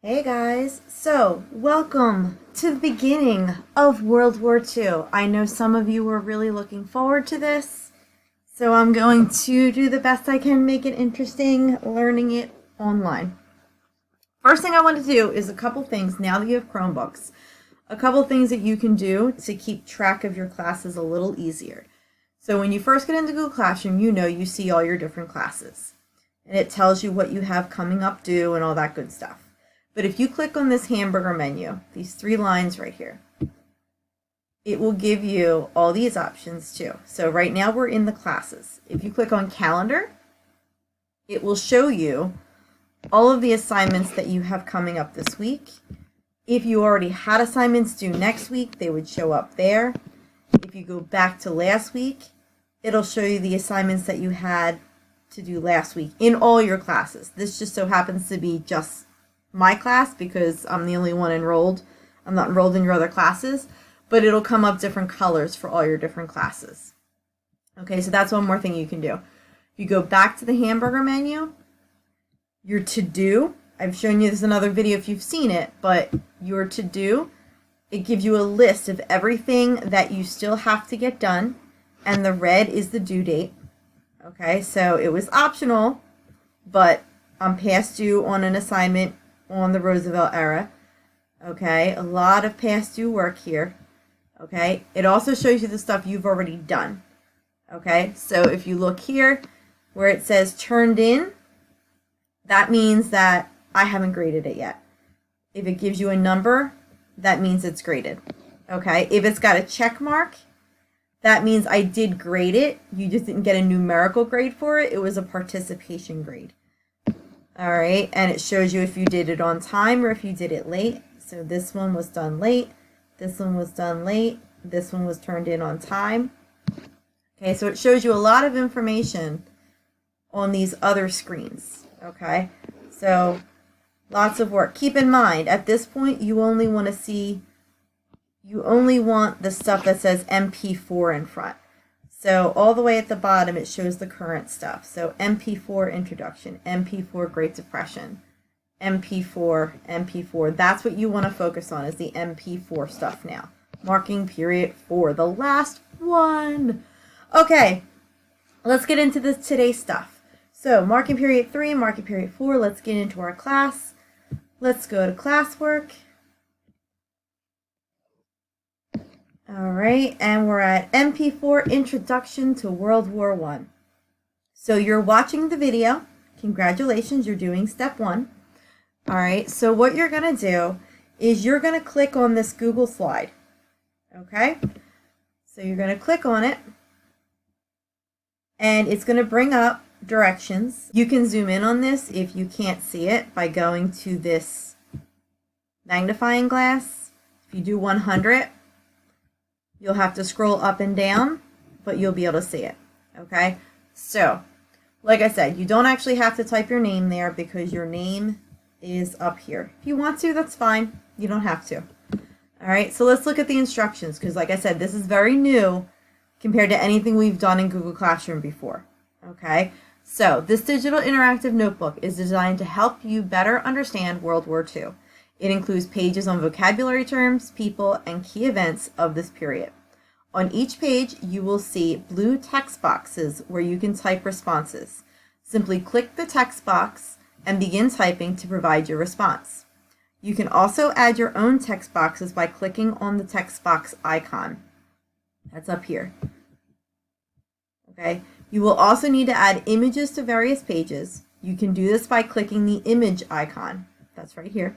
Hey guys, so welcome to the beginning of World War II. I know some of you were really looking forward to this, so I'm going to do the best I can, make it interesting, learning it online. First thing I want to do is a couple things, now that you have Chromebooks, a couple things that you can do to keep track of your classes a little easier. So when you first get into Google Classroom, you see all your different classes, and it tells you what you have coming up due and all that good stuff. But if you click on this hamburger menu, these three lines right here, it will give you all these options too. So right now we're in the classes. If you click on calendar, it will show you all of the assignments that you have coming up this week. If you already had assignments due next week, they would show up there. If you go back to last week, it'll show you the assignments that you had to do last week in all your classes. This just so happens to be just my class because I'm the only one enrolled. I'm not enrolled in your other classes, but it'll come up different colors for all your different classes. Okay, so that's one more thing you can do. If you go back to the hamburger menu, your to-do, I've shown you this in another video if you've seen it, but your to-do, it gives you a list of everything that you still have to get done, and the red is the due date. Okay, so it was optional, but I'm past due on an assignment on the Roosevelt era. Okay, a lot of past due work here. Okay, it also shows you the stuff you've already done. Okay, so if you look here where it says turned in, that means that I haven't graded it yet. If it gives you a number, that means it's graded. Okay, if it's got a check mark, that means I did grade it. You just didn't get a numerical grade for it. It was a participation grade. All right, and it shows you if you did it on time or if you did it late. So this one was done late, this one was done late, this one was turned in on time. Okay, so it shows you a lot of information on these other screens. Okay, so lots of work. Keep in mind, at this point, you only want the stuff that says MP4 in front. So all the way at the bottom, it shows the current stuff. So MP4 Introduction, MP4 Great Depression, MP4. That's what you want to focus on, is the MP4 stuff now. Marking period 4, the last one. Okay, let's get into today's stuff. So marking period 3, marking period 4, let's get into our class. Let's go to classwork. All right, and we're at MP4 Introduction to World War I. So you're watching the video. Congratulations, you're doing step 1. All right, so what you're going to do is you're going to click on this Google slide. Okay, so you're going to click on it, and it's going to bring up directions. You can zoom in on this if you can't see it by going to this magnifying glass. If you do 100, you'll have to scroll up and down, but you'll be able to see it. Okay, so like I said, you don't actually have to type your name there because your name is up here. If you want to, that's fine. You don't have to. All right, so let's look at the instructions because like I said, this is very new compared to anything we've done in Google Classroom before. Okay, so this digital interactive notebook is designed to help you better understand World War II. It includes pages on vocabulary terms, people, and key events of this period. On each page, you will see blue text boxes where you can type responses. Simply click the text box and begin typing to provide your response. You can also add your own text boxes by clicking on the text box icon. That's up here. Okay. You will also need to add images to various pages. You can do this by clicking the image icon. That's right here.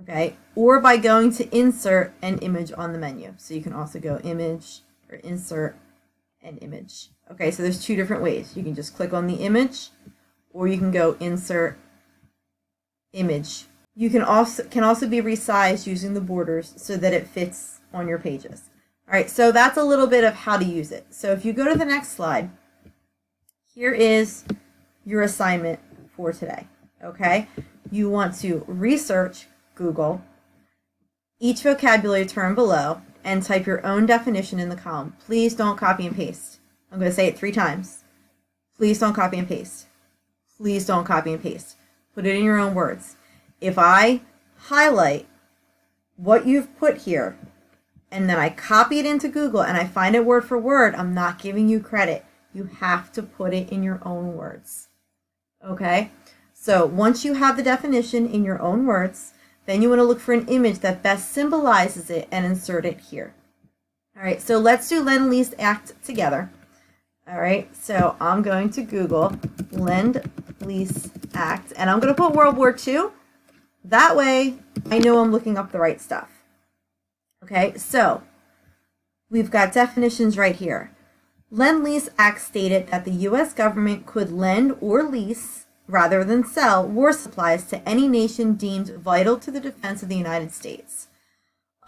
Okay, or by going to insert an image on the menu. So you can also go image or insert an image. Okay, so there's two different ways. You can just click on the image, or you can go insert image. You can also be resized using the borders so that it fits on your pages. All right, so that's a little bit of how to use it. So if you go to the next slide, here is your assignment for today. Okay, you want to research Google each vocabulary term below and type your own definition in the column. Please don't copy and paste. I'm going to say it 3 times. Please don't copy and paste. Please don't copy and paste. Put it in your own words. if I highlight what you've put here and then I copy it into Google and I find it word for word, I'm not giving you credit. You have to put it in your own words. Okay? So once you have the definition in your own words, then you want to look for an image that best symbolizes it and insert it here. All right, so let's do Lend-Lease Act together. All right, so I'm going to Google Lend-Lease Act, and I'm going to put World War II. That way, I know I'm looking up the right stuff. Okay, so we've got definitions right here. Lend-Lease Act stated that the U.S. government could lend or lease, rather than sell, war supplies to any nation deemed vital to the defense of the United States.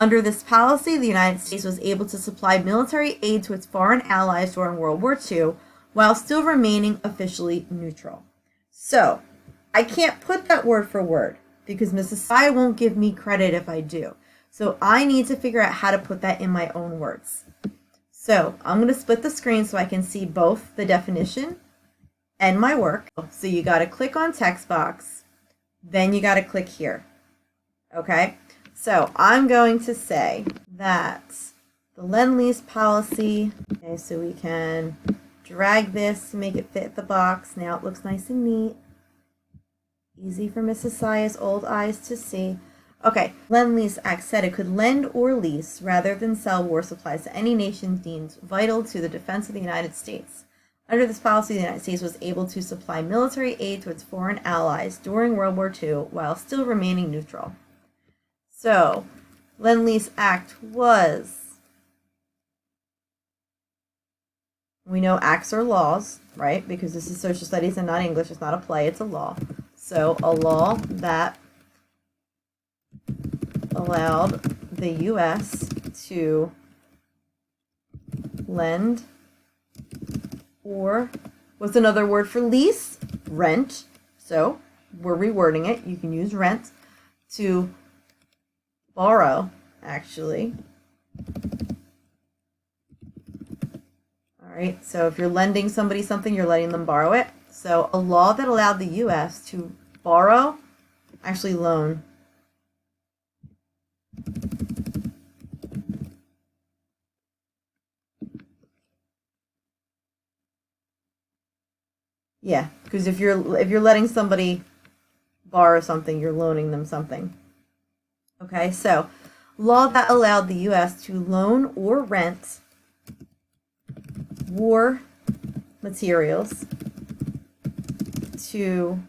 Under this policy, the United States was able to supply military aid to its foreign allies during World War II, while still remaining officially neutral. So, I can't put that word for word, because Mrs. Sai won't give me credit if I do. So I need to figure out how to put that in my own words. So I'm going to split the screen so I can see both the definition and my work. So you got to click on text box, then you got to click here. Okay, so I'm going to say that the Lend-Lease policy, okay, so we can drag this to make it fit the box. Now it looks nice and neat. Easy for Mrs. Saya's old eyes to see. Okay, Lend-Lease Act said it could lend or lease rather than sell war supplies to any nation deemed vital to the defense of the United States. Under this policy, the United States was able to supply military aid to its foreign allies during World War II while still remaining neutral. So, Lend-Lease Act was, we know acts are laws, right? Because this is social studies and not English. It's not a play, it's a law. So, a law that allowed the U.S. to lend, or what's another word for lease? Rent. So we're rewording it. You can use rent, to borrow, actually. All right, so if you're lending somebody something, you're letting them borrow it. So a law that allowed the U.S. to borrow, actually loan, yeah, because if you're letting somebody borrow something, you're loaning them something. Okay, so law that allowed the U.S. to loan or rent war materials to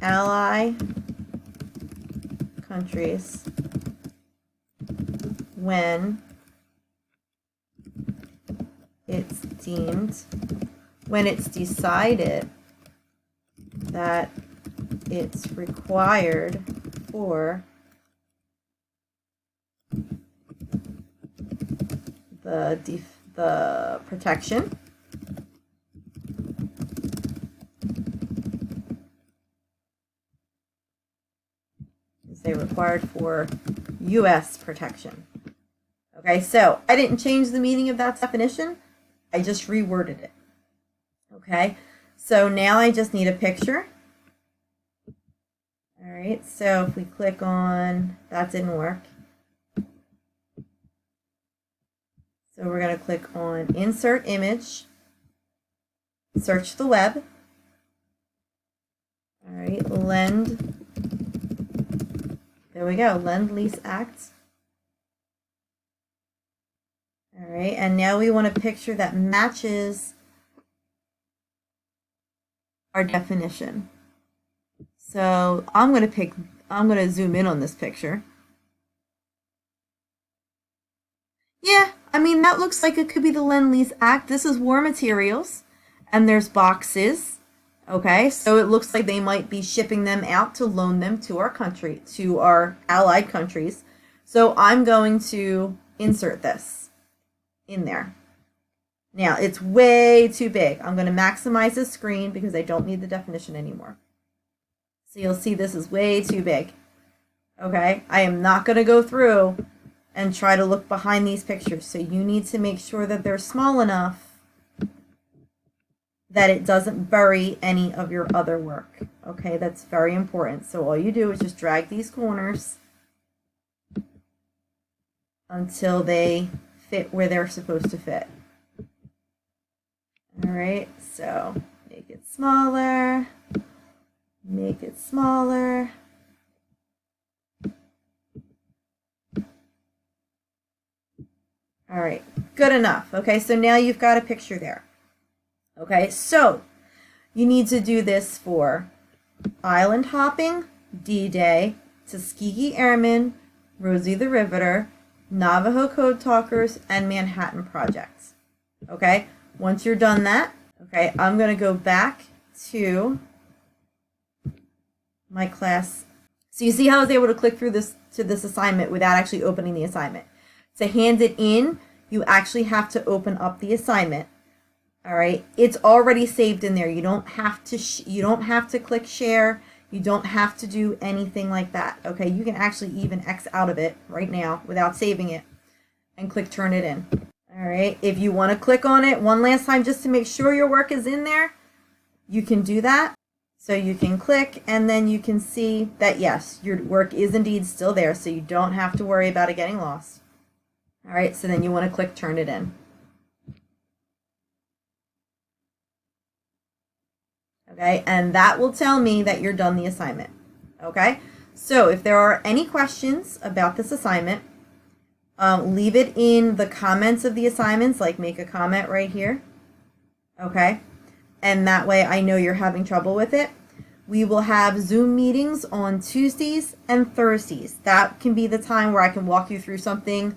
ally countries when it's decided that it's required for the protection required for U.S. protection. Okay, so I didn't change the meaning of that definition. I just reworded it. Okay, so now I just need a picture. All right, so if we click on, that didn't work. So we're going to click on Insert Image, search the web. All right, there we go, Lend-Lease Act. All right, and now we want a picture that matches our definition. So I'm going to zoom in on this picture. Yeah, I mean, that looks like it could be the Lend-Lease Act. This is war materials, and there's boxes. Okay, so it looks like they might be shipping them out to loan them to our country, to our allied countries. So I'm going to insert this in there. Now, it's way too big. I'm going to maximize the screen because I don't need the definition anymore. So you'll see this is way too big. Okay, I am not going to go through and try to look behind these pictures. So you need to make sure that they're small enough that it doesn't bury any of your other work. Okay, that's very important. So all you do is just drag these corners until they fit where they're supposed to fit. All right, so make it smaller, make it smaller. All right, good enough. Okay, so now you've got a picture there. Okay, so you need to do this for island hopping, D-Day, Tuskegee Airmen, Rosie the Riveter, Navajo Code Talkers, and Manhattan Projects. Okay, once you're done that, okay, I'm going to go back to my class. So you see how I was able to click through this to this assignment without actually opening the assignment. To hand it in, you actually have to open up the assignment. All right, it's already saved in there. You don't have to click share. You don't have to do anything like that. Okay, you can actually even X out of it right now without saving it and click turn it in. All right, if you want to click on it one last time just to make sure your work is in there, you can do that. So you can click and then you can see that yes, your work is indeed still there, so you don't have to worry about it getting lost. All right, so then you want to click turn it in. Okay, and that will tell me that you're done the assignment. Okay, so if there are any questions about this assignment, leave it in the comments of the assignments, like make a comment right here. Okay, and that way I know you're having trouble with it. We will have Zoom meetings on Tuesdays and Thursdays. That can be the time where I can walk you through something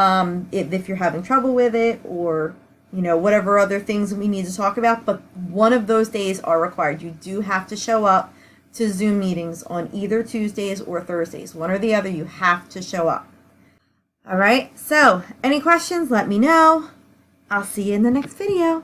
if you're having trouble with it, or whatever other things we need to talk about, but one of those days are required. You do have to show up to Zoom meetings on either Tuesdays or Thursdays. One or the other, you have to show up. All right, so any questions, let me know. I'll see you in the next video.